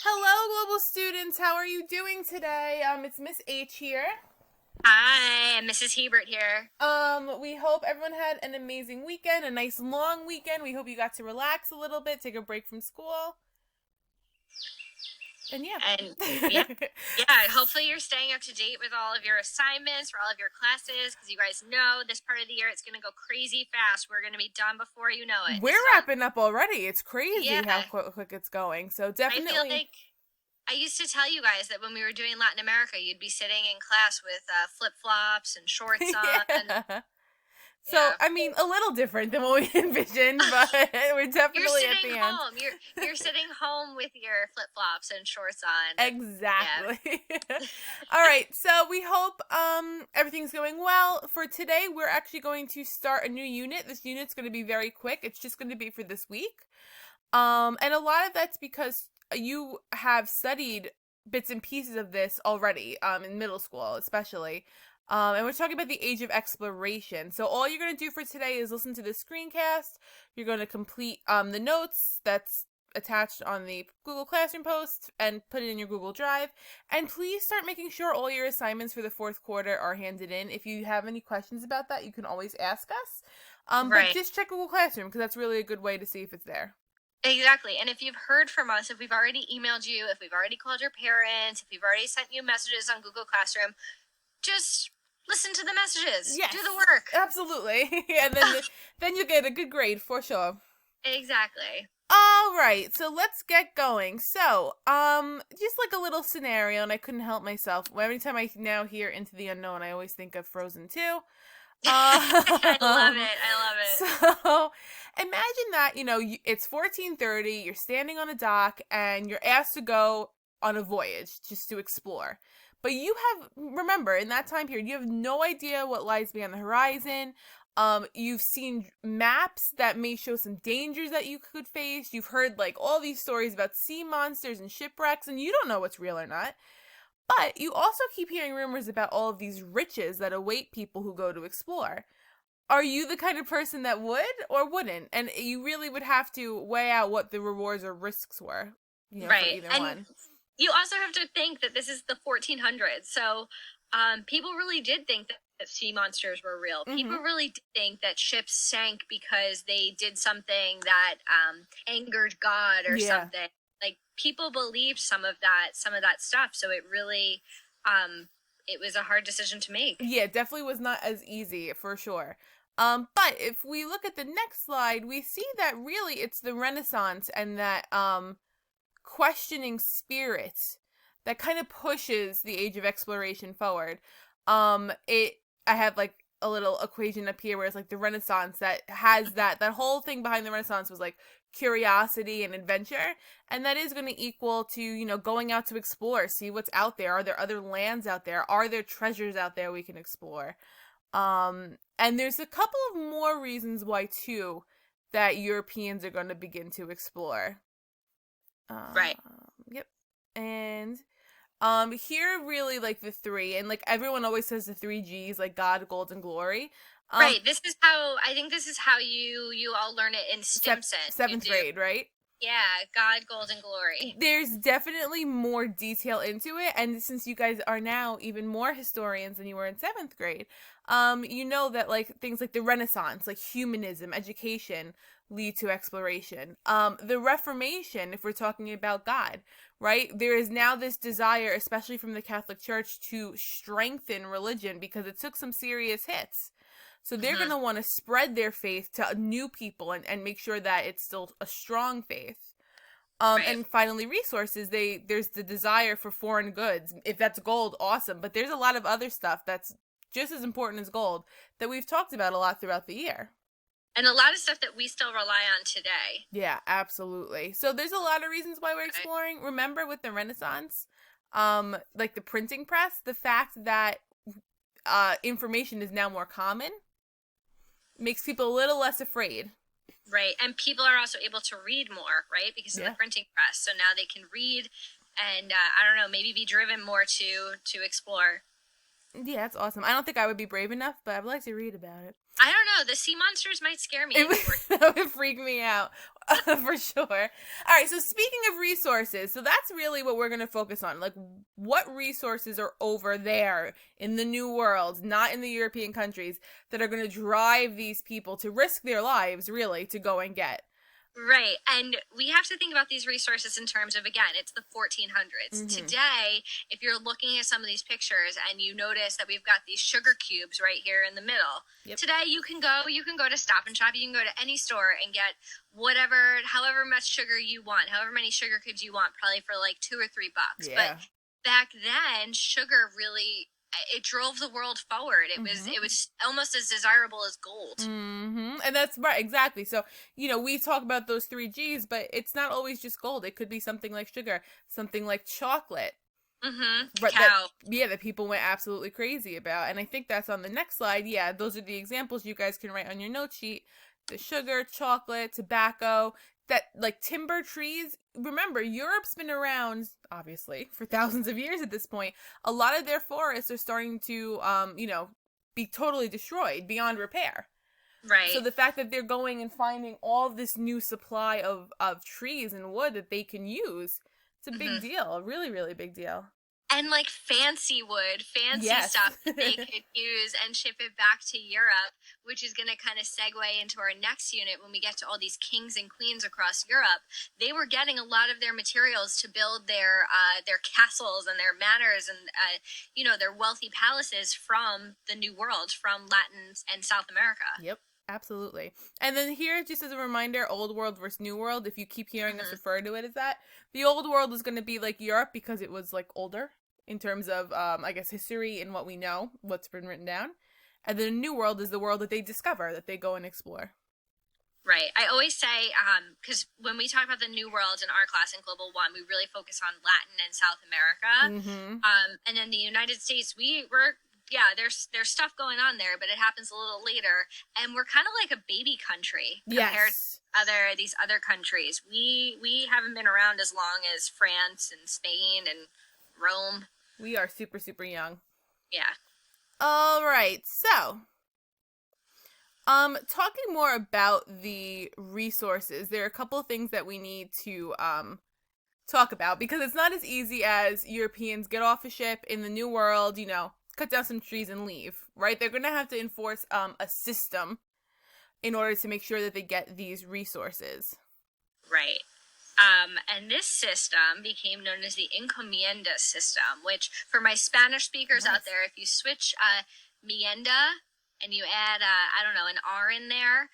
Hello, global students. How are you doing today? It's Miss H here. Hi, Mrs. Hebert here. We hope everyone had an amazing weekend, a nice long weekend. We hope you got to relax a little bit, take a break from school. And yeah. And yeah, hopefully you're staying up to date with all of your assignments for all of your classes, because you guys know this part of the year it's going to go crazy fast. We're going to be done before you know it. We're wrapping up already. It's crazy how quick it's going. So definitely. I feel like I used to tell you guys that when we were doing Latin America, you'd be sitting in class with flip-flops and shorts on. Yeah. So, I mean, a little different than what we envisioned, but we're definitely at the home. end. You're sitting home with your flip-flops and shorts on. Exactly. Yeah. All right. So we hope everything's going well. For today, we're actually going to start a new unit. This unit's going to be very quick. It's just going to be for this week. And a lot of that's because you have studied bits and pieces of this already, in middle school, especially. And we're talking about the age of exploration. So all you're going to do for today is listen to the screencast. You're going to complete the notes that's attached on the Google Classroom post and put it in your Google Drive. And please start making sure all your assignments for the fourth quarter are handed in. If you have any questions about that, you can always ask us. But just check Google Classroom, because that's really a good way to see if it's there. Exactly. And if you've heard from us, if we've already emailed you, if we've already called your parents, if we've already sent you messages on Google Classroom, just listen to the messages. Yes, do the work. Absolutely. And then you get a good grade for sure. Exactly. All right, so let's get going. So, just like a little scenario, and I couldn't help myself. Every time I now hear Into the Unknown, I always think of Frozen 2. I love it. So, imagine that, it's 1430, you're standing on a dock, and you're asked to go on a voyage just to explore. But remember, in that time period, you have no idea what lies beyond the horizon. You've seen maps that may show some dangers that you could face. You've heard like all these stories about sea monsters and shipwrecks, and you don't know what's real or not. But you also keep hearing rumors about all of these riches that await people who go to explore. Are you the kind of person that would or wouldn't? And you really would have to weigh out what the rewards or risks were, for either one. You also have to think that this is the 1400s, so people really did think that sea monsters were real. Mm-hmm. People really did think that ships sank because they did something that angered God or something. Like, people believed some of that stuff, so it really it was a hard decision to make. Yeah, it definitely was not as easy, for sure. But if we look at the next slide, we see that really it's the Renaissance and that questioning spirit that kind of pushes the age of exploration forward. I have like a little equation up here where it's like the Renaissance that has that whole thing behind the Renaissance was like curiosity and adventure, and that is going to equal to going out to explore, see what's out there. Are there other lands out there? Are there treasures out there we can explore? And there's a couple of more reasons why too that Europeans are going to begin to explore. Yep. And here really like the three, and like everyone always says the 3 G's, like God, Gold, and Glory. Right. This is how you all learn it in Stimson. 7th grade, right? Yeah, God, Gold, and Glory. There's definitely more detail into it, and since you guys are now even more historians than you were in 7th grade, you know that like things like the Renaissance, like humanism, education, lead to exploration. The Reformation, if we're talking about God, right? There is now this desire, especially from the Catholic Church, to strengthen religion because it took some serious hits. So they're going to want to spread their faith to new people and make sure that it's still a strong faith. And finally, resources. There's the desire for foreign goods. If that's gold, awesome. But there's a lot of other stuff that's just as important as gold that we've talked about a lot throughout the year. And a lot of stuff that we still rely on today. Yeah, absolutely. So there's a lot of reasons why we're exploring. Remember with the Renaissance, like the printing press, the fact that information is now more common makes people a little less afraid. Right. And people are also able to read more, right? Because of the printing press. So now they can read and, I don't know, maybe be driven more to explore. Yeah, that's awesome. I don't think I would be brave enough, but I'd like to read about it. I don't know. The sea monsters might scare me. That would freak me out. For sure. All right, so speaking of resources, so that's really what we're going to focus on. Like, what resources are over there in the New World, not in the European countries, that are going to drive these people to risk their lives, really, to go and get? Right. And we have to think about these resources in terms of, again, it's the 1400s. Today, if you're looking at some of these pictures and you notice that we've got these sugar cubes right here in the middle, today you can go to Stop and Shop, you can go to any store and get however much sugar you want, however many sugar cubes you want, probably for like $2 or $3. But back then, sugar really, it drove the world forward. It was almost as desirable as gold. And that's right, exactly. So, we talk about those 3 Gs, but it's not always just gold. It could be something like sugar, something like chocolate. But that people went absolutely crazy about. And I think that's on the next slide. Yeah, those are the examples you guys can write on your note sheet. The sugar, chocolate, tobacco, that like timber trees. Remember, Europe's been around obviously for thousands of years at this point. A lot of their forests are starting to be totally destroyed beyond repair. Right. So the fact that they're going and finding all this new supply of trees and wood that they can use, it's a big deal. A really, really big deal. And like fancy wood, stuff that they could use and ship it back to Europe, which is going to kind of segue into our next unit when we get to all these kings and queens across Europe. They were getting a lot of their materials to build their castles and their manors and their wealthy palaces from the New World, from Latin and South America. Yep. Absolutely. And then here, just as a reminder, Old World versus New World, if you keep hearing us refer to it as that, the Old World is going to be like Europe because it was like older in terms of, I guess, history and what we know, what's been written down. And then the New World is the world that they discover, that they go and explore. Right. I always say, because when we talk about the New World in our class in Global 1, we really focus on Latin and South America. And then the United States, there's stuff going on there, but it happens a little later, and we're kind of like a baby country compared to these other countries. We haven't been around as long as France and Spain and Rome. We are super, super young. Yeah. All right. So, talking more about the resources, there are a couple of things that we need to talk about, because it's not as easy as Europeans get off a ship in the New World, cut down some trees and leave, right? They're going to have to enforce a system in order to make sure that they get these resources. Right. And this system became known as the encomienda system, which for my Spanish speakers out there, if you switch mienda and you add, an R in there,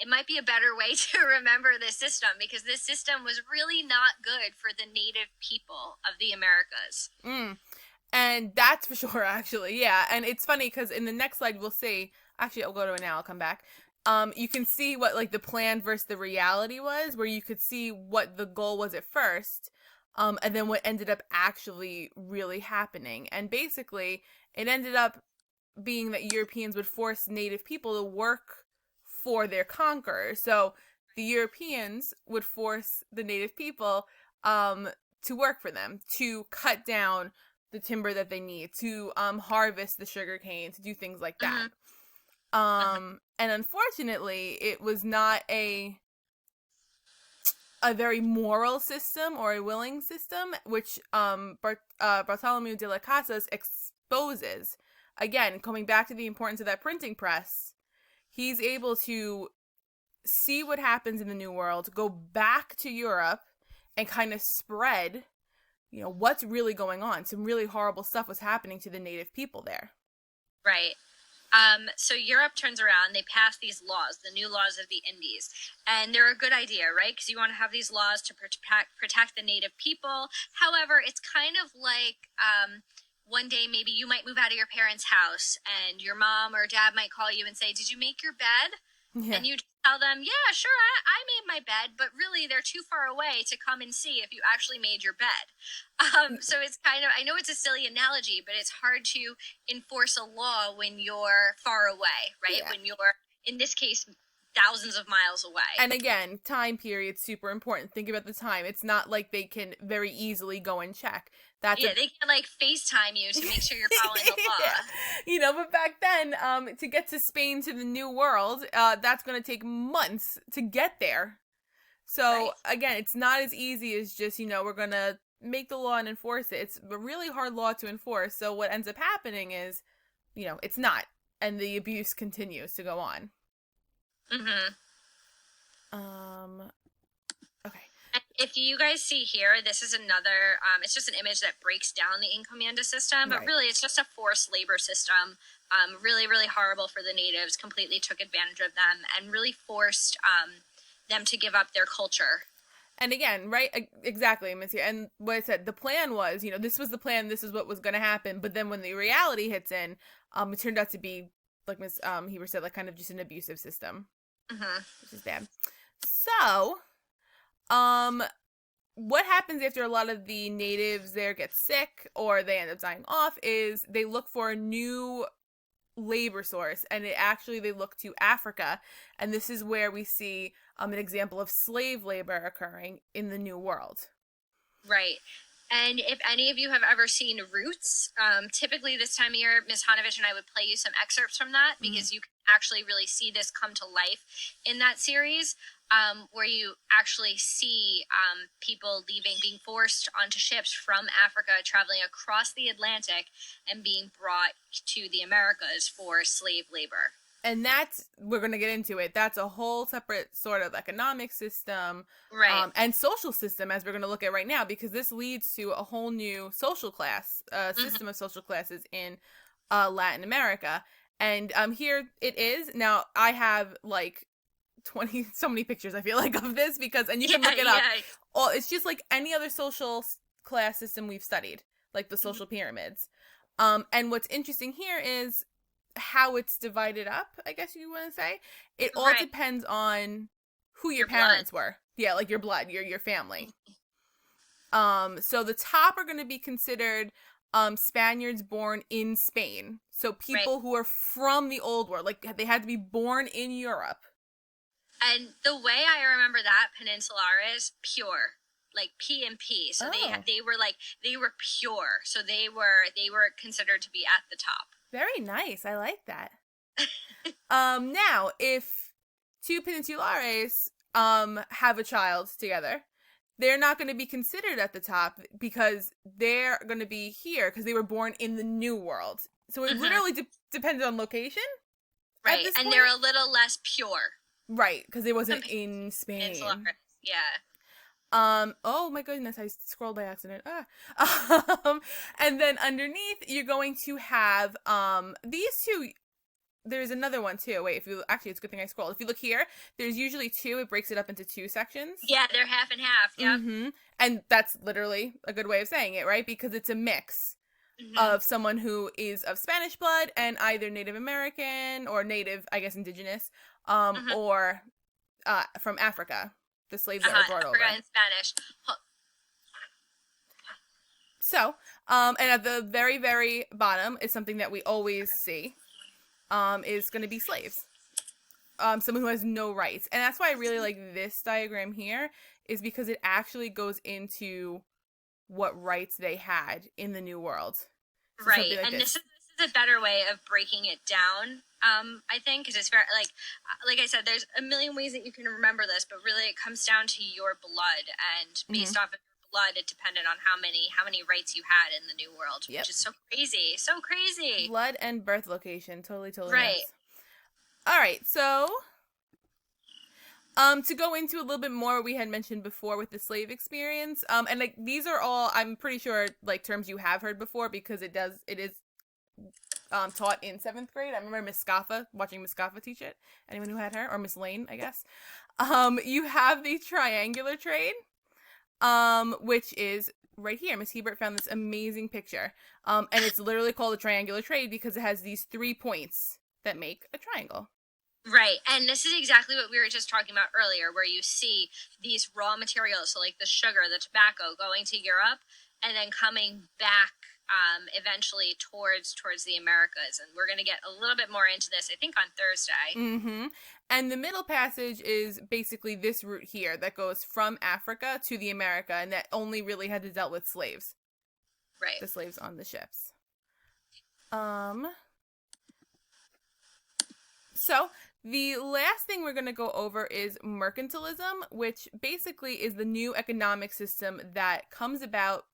it might be a better way to remember this system, because this system was really not good for the native people of the Americas. And that's for sure, actually. Yeah. And it's funny because in the next slide, we'll see. Actually, I'll go to it now. I'll come back. You can see what like the plan versus the reality was, where you could see what the goal was at first, and then what ended up actually really happening. And basically, it ended up being that Europeans would force native people to work for their conquerors. So the Europeans would force the native people to work for them, to cut down the timber that they need, to harvest the sugar cane, to do things like that. And unfortunately, it was not a very moral system or a willing system, which Bartholomew de las Casas exposes. Again, coming back to the importance of that printing press, he's able to see what happens in the New World, go back to Europe, and kind of spread what's really going on. Some really horrible stuff was happening to the native people there. Right. So Europe turns around, they pass these laws, the new laws of the Indies, and they're a good idea, right? Because you want to have these laws to protect the native people. However, it's kind of like one day maybe you might move out of your parents' house and your mom or dad might call you and say, "Did you make your bed?" Yeah. And you tell them, "Yeah, sure, I made my bed," but really they're too far away to come and see if you actually made your bed. So it's kind of, I know it's a silly analogy, but it's hard to enforce a law when you're far away, right? Yeah. When you're, in this case, thousands of miles away. And again, time period, super important. Think about the time. It's not like they can very easily go and check. They can like FaceTime you to make sure you're following the law. But back then, to get to Spain, to the New World, that's going to take months to get there. So again, it's not as easy as just, we're going to make the law and enforce it. It's a really hard law to enforce. So what ends up happening is, it's not. And the abuse continues to go on. Mm-hmm. Okay. If you guys see here, this is another, it's just an image that breaks down the encomienda system, but really it's just a forced labor system. Really, really horrible for the natives, completely took advantage of them and really forced them to give up their culture. And again, right, exactly, Missy. And what I said, the plan was, this was the plan, this is what was going to happen. But then when the reality hits in, it turned out to be, like Miss Heber said, like kind of just an abusive system, which is bad. So, what happens after a lot of the natives there get sick or they end up dying off is they look for a new labor source, and they look to Africa, and this is where we see an example of slave labor occurring in the New World. Right. And if any of you have ever seen Roots, typically this time of year, Ms. Hanovich and I would play you some excerpts from that because you can actually really see this come to life in that series, where you actually see people being forced onto ships from Africa, traveling across the Atlantic and being brought to the Americas for slave labor. And we're going to get into it. That's a whole separate sort of economic system, right, and social system, as we're going to look at right now, because this leads to a whole new social class, system of social classes in Latin America. And here it is. Now, I have like 20, so many pictures, I feel like, of this, and you can look it up. It's just like any other social class system we've studied, like the social pyramids. And what's interesting here is how it's divided up, I guess you want to say. It all depends on who your parents were. Yeah, like your blood, your family. So the top are going to be considered Spaniards born in Spain. So people who are from the old world, like they had to be born in Europe. And the way I remember that Peninsulares, pure, like P and P. So they were pure. So they were considered to be at the top. Very nice. I like that. Now, if two Peninsulares have a child together, they're not going to be considered at the top because they're going to be here because they were born in the New World. So it literally depends on location. Right, and they're a little less pure. Right, because it wasn't in Spain. Yeah. Oh my goodness, I scrolled by accident. And then underneath, you're going to have these two. There's another one too. Wait, it's a good thing I scrolled. If you look here, there's usually two. It breaks it up into two sections. Yeah, they're half and half. Yeah. And that's literally a good way of saying it, right? Because it's a mix of someone who is of Spanish blood and either Native American or Native, I guess, indigenous, or from Africa. The slaves that were brought over. Africa and Spanish. So, and at the very, very bottom is something that we always see, is going to be slaves. Someone who has no rights. And that's why I really like this diagram here, is because it actually goes into what rights they had in the New World. So right, like and this is a better way of breaking it down, I think, because it's very, like I said, there's a million ways that you can remember this, but really it comes down to your blood, and based off of your blood, it depended on how many rights you had in the New World, which is so crazy. Blood and birth location, totally right. Nice. All right, so to go into a little bit more what we had mentioned before with the slave experience, and like these are all, I'm pretty sure, like terms you have heard before because it is taught in 7th grade. I remember watching Miss Scaffa teach it. Anyone who had her, or Miss Lane, I guess. You have the triangular trade, which is right here. Miss Hebert found this amazing picture, and it's literally called a triangular trade because it has these 3 points that make a triangle. Right, and this is exactly what we were just talking about earlier, where you see these raw materials, so like the sugar, the tobacco, going to Europe, and then coming back eventually towards the Americas. And we're going to get a little bit more into this, I think, on Thursday. And the middle passage is basically this route here that goes from Africa to the America, and that only really had to deal with slaves. Right. The slaves on the ships. So The last thing we're going to go over is mercantilism, which basically is the new economic system that comes about